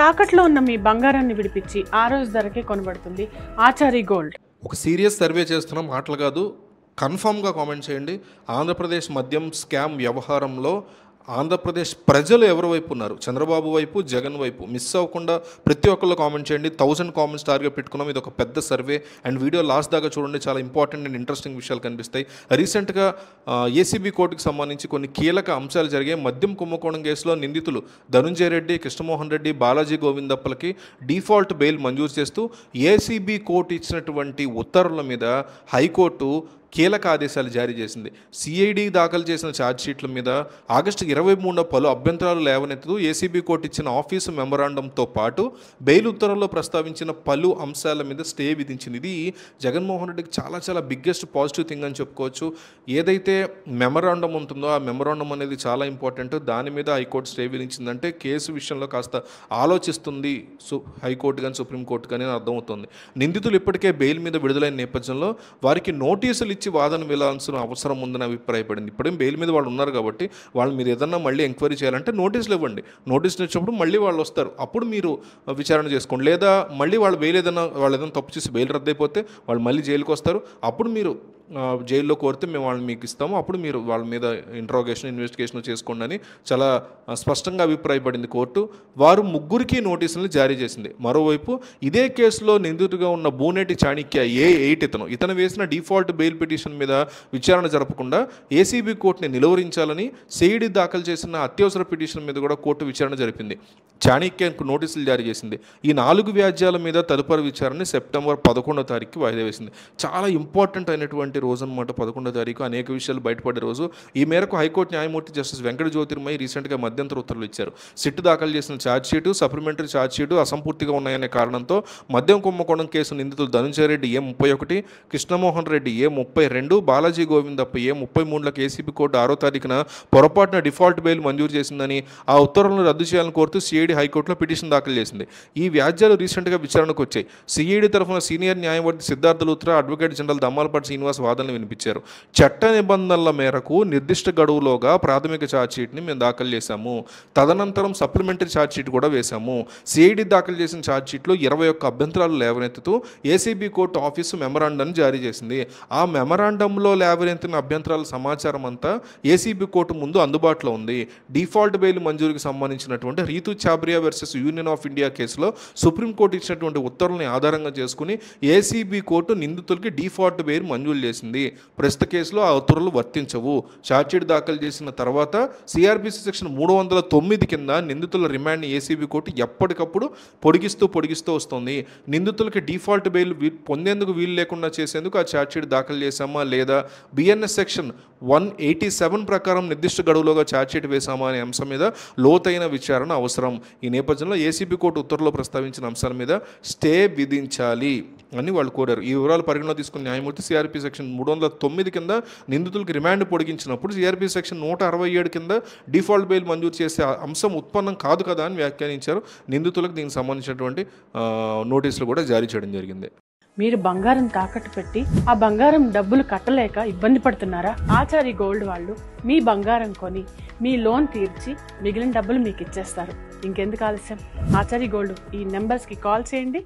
తాకట్లో ఉన్న మీ బంగారాన్ని విడిపించి ఆ రోజు ధరకే కొనబడుతుంది ఆచారి గోల్డ్. ఒక సీరియస్ సర్వే చేస్తున్నాం, మాటలు కాదు. కన్ఫామ్గా కామెంట్ చేయండి. ఆంధ్రప్రదేశ్ మద్యం స్కామ్ వ్యవహారంలో ఆంధ్రప్రదేశ్ ప్రజలు ఎవరి వైపు ఉన్నారు? చంద్రబాబు వైపు, జగన్ వైపు? మిస్ అవ్వకుండా ప్రతి ఒక్కళ్ళు కామెంట్ చేయండి. 1000 కామెంట్స్ టార్గెట్ పెట్టుకున్నాం. ఇది ఒక పెద్ద సర్వే అండ్ వీడియో లాస్ట్ దాకా చూడండి. చాలా ఇంపార్టెంట్ అండ్ ఇంట్రెస్టింగ్ విషయాలు కనిపిస్తాయి. రీసెంట్గా ఏసీబీ కోర్టుకు సంబంధించి కొన్ని కీలక అంశాలు జరిగాయి. మద్యం కుంభకోణం కేసులో నిందితులు ధనుంజయ రెడ్డి, కృష్ణమోహన్ రెడ్డి, బాలాజీ గోవిందప్పలకి డిఫాల్ట్ బెయిల్ మంజూరు చేస్తూ ఏసీబీ కోర్టు ఇచ్చినటువంటి ఉత్తర్వుల మీద హైకోర్టు కీలక ఆదేశాలు జారీ చేసింది. సిఐడి దాఖలు చేసిన ఛార్జ్షీట్ల మీద ఆగస్టు 23న పలు అభ్యంతరాలు లేవనెత్తుతూ ఏసీబీ కోర్టు ఇచ్చిన ఆఫీసు మెమరాండంతో పాటు బెయిల్ ఉత్తర్వుల్లో ప్రస్తావించిన పలు అంశాల మీద స్టే విధించింది. ఇది జగన్మోహన్ రెడ్డికి చాలా చాలా బిగ్గెస్ట్ పాజిటివ్ థింగ్ అని చెప్పుకోవచ్చు. ఏదైతే మెమరాండం ఉంటుందో ఆ మెమరాండం అనేది చాలా ఇంపార్టెంట్. దాని మీద హైకోర్టు స్టే విధించిందంటే కేసు విషయంలో కాస్త ఆలోచిస్తుంది హైకోర్టు కానీ సుప్రీంకోర్టు కానీ అర్థమవుతుంది. నిందితులు ఇప్పటికే బెయిల్ మీద విడుదలైన నేపథ్యంలో వారికి నోటీసులు ఇచ్చి వాదన వెళ్లాల్సిన అవసరం ఉందని అభిప్రాయపడింది. ఇప్పుడేం బెయిల్ మీద వాళ్ళు ఉన్నారు కాబట్టి వాళ్ళు మీరు ఏదన్నా మళ్ళీ ఎంక్వైరీ చేయాలంటే నోటీసులు ఇవ్వండి. నోటీసులు ఇచ్చినప్పుడు మళ్ళీ వాళ్ళు వస్తారు, అప్పుడు మీరు విచారణ చేసుకోండి. లేదా మళ్ళీ వాళ్ళు బెయిల్ వాళ్ళు ఏదైనా తప్పు చేసి బెయిల్ రద్దయిపోతే వాళ్ళు మళ్ళీ జైలుకి వస్తారు. అప్పుడు మీరు జైల్లో కోరితే మేము వాళ్ళని మీకు ఇస్తాము. అప్పుడు మీరు వాళ్ళ మీద ఇంట్రాగేషన్, ఇన్వెస్టిగేషన్ చేసుకోండి అని చాలా స్పష్టంగా అభిప్రాయపడింది కోర్టు. వారు ముగ్గురికి నోటీసులను జారీ చేసింది. మరోవైపు ఇదే కేసులో నిందితుడిగా ఉన్న బూనేటి చాణిక్య A8 ఇతను వేసిన డిఫాల్ట్ బెయిల్ పిటిషన్ మీద విచారణ జరపకుండా ఏసీబీ కోర్టుని నిలువరించాలని సిఐడి దాఖలు చేసిన అత్యవసర పిటిషన్ మీద కూడా కోర్టు విచారణ జరిపింది. చాణిక్యకు నోటీసులు జారీ చేసింది. ఈ 4 వ్యాజ్యాల మీద తదుపరి విచారణని సెప్టెంబర్ 11వ తారీఖుకి వాయిదా వేసింది. చాలా ఇంపార్టెంట్ అయినటువంటి రోజు అనమాట 11వ తారీఖు. అనేక విషయాలు బయటపడే రోజు. ఈ మేరకు హైకోర్టు న్యాయమూర్తి జస్టిస్ వెంకట జ్యోతిర్మయి రీసెంట్గా మధ్యంతర ఉత్తర్వులు ఇచ్చారు. సిట్ దాఖలు చేసిన ఛార్జ్షీటు, సప్లిమెంటరీ ఛార్జ్షీటు అసంపూర్తిగా ఉన్నాయనే కారణంతో మద్యం కుంభకోణం కేసు నిందితులు ధనుంజయ రెడ్డి A31, కృష్ణమోహన్ రెడ్డి A32, బాలాజీ గోవిందప్ప A33లకు ఏసీబీ కోర్టు 6వ తారీఖున పొరపాటున డిఫాల్ట్ బెయిల్ మంజూరు చేసిందని ఆ ఉత్తర్వులను రద్దు చేయాలని కోరుతూ సిఐడి హైకోర్టులో పిటిషన్ దాఖలు చేసింది. ఈ వ్యాజ్యాలు రీసెంట్గా విచారణకు వచ్చాయి. సిఐడి తరఫున సీనియర్ న్యాయమూర్తి సిద్ధార్థ లూత్రా, అడ్వకేట్ జనరల్ దమ్మాలపాటి శ్రీనివాస్ వాదనలు వినిపించారు. చట్ట నిబంధనల మేరకు నిర్దిష్ట గడువులోగా ప్రాథమిక ఛార్జ్షీట్ని మేము దాఖలు చేశాము. తదనంతరం సప్లిమెంటరీ ఛార్జ్షీట్ కూడా వేశాము. సిఐడి దాఖలు చేసిన ఛార్జ్షీట్లో 21 అభ్యంతరాలు లేవనెత్తుతూ ఏసీబీ కోర్టు ఆఫీసు మెమరాండాన్ని జారీ చేసింది. ఆ మెమరాండంలో లేవనెత్తిన అభ్యంతరాల సమాచారం అంతా ఏసీబీ కోర్టు ముందు అందుబాటులో ఉంది. డిఫాల్ట్ బెయిల్ మంజూరుకి సంబంధించినటువంటి Ritu Chhabria versus Union of India కేసులో సుప్రీంకోర్టు ఇచ్చినటువంటి ఉత్తర్వుల్ని ఆధారంగా చేసుకుని ఏసీబీ కోర్టు నిందితులకి డిఫాల్ట్ బెయిల్ మంజూరు చేసింది. ప్రస్తుత కేసులో ఆ ఉత్తర్వులు వర్తించవు. ఛార్జ్షీట్ దాఖలు చేసిన తర్వాత సిఆర్పిసి సెక్షన్ 309 కింద నిందితుల రిమాండ్ని ఏసీబీ కోర్టు ఎప్పటికప్పుడు పొడిగిస్తూ వస్తుంది. నిందితులకి డిఫాల్ట్ బెయిల్ పొందేందుకు వీలు లేకుండా చేసేందుకు ఆ ఛార్జ్షీట్ దాఖలు చేశామా లేదా, బిఎన్ఎస్ సెక్షన్ 187 ప్రకారం నిర్దిష్ట గడువులోగా ఛార్జ్షీట్ వేశామా అనే అంశం మీద లోతైన విచారణ అవసరం. ఈ నేపథ్యంలో ఏసీబీ కోర్టు ఉత్తర్వులో ప్రస్తావించిన అంశాల మీద స్టే విధించాలి అని వాళ్ళు కోరారు. ఈ వివరాలు పరిగణలో తీసుకున్న న్యాయమూర్తి సిఆర్పి సెక్షన్ 309 కింద నిందితులకు రిమాండ్ పొడిగించినప్పుడు సిఆర్పి సెక్షన్ 167 కింద డిఫాల్ట్ బెయిల్ మంజూరు చేసే అంశం ఉత్పన్నం కాదు కదా అని వ్యాఖ్యానించారు. నిందితులకు దీనికి సంబంధించినటువంటి నోటీసులు కూడా జారీ చేయడం జరిగింది. మీరు బంగారం తాకట్టు పెట్టి ఆ బంగారం డబ్బులు కట్టలేక ఇబ్బంది పడుతున్నారా? ఆచారి గోల్డ్ వాళ్ళు మీ బంగారం కొని మీ లోన్ తీర్చి మిగిలిన డబ్బులు మీకు ఇచ్చేస్తారు. ఇంకెందుకు ఆలస్యం? ఆచారి గోల్డ్ ఈ నెంబర్స్కి కాల్ చేయండి.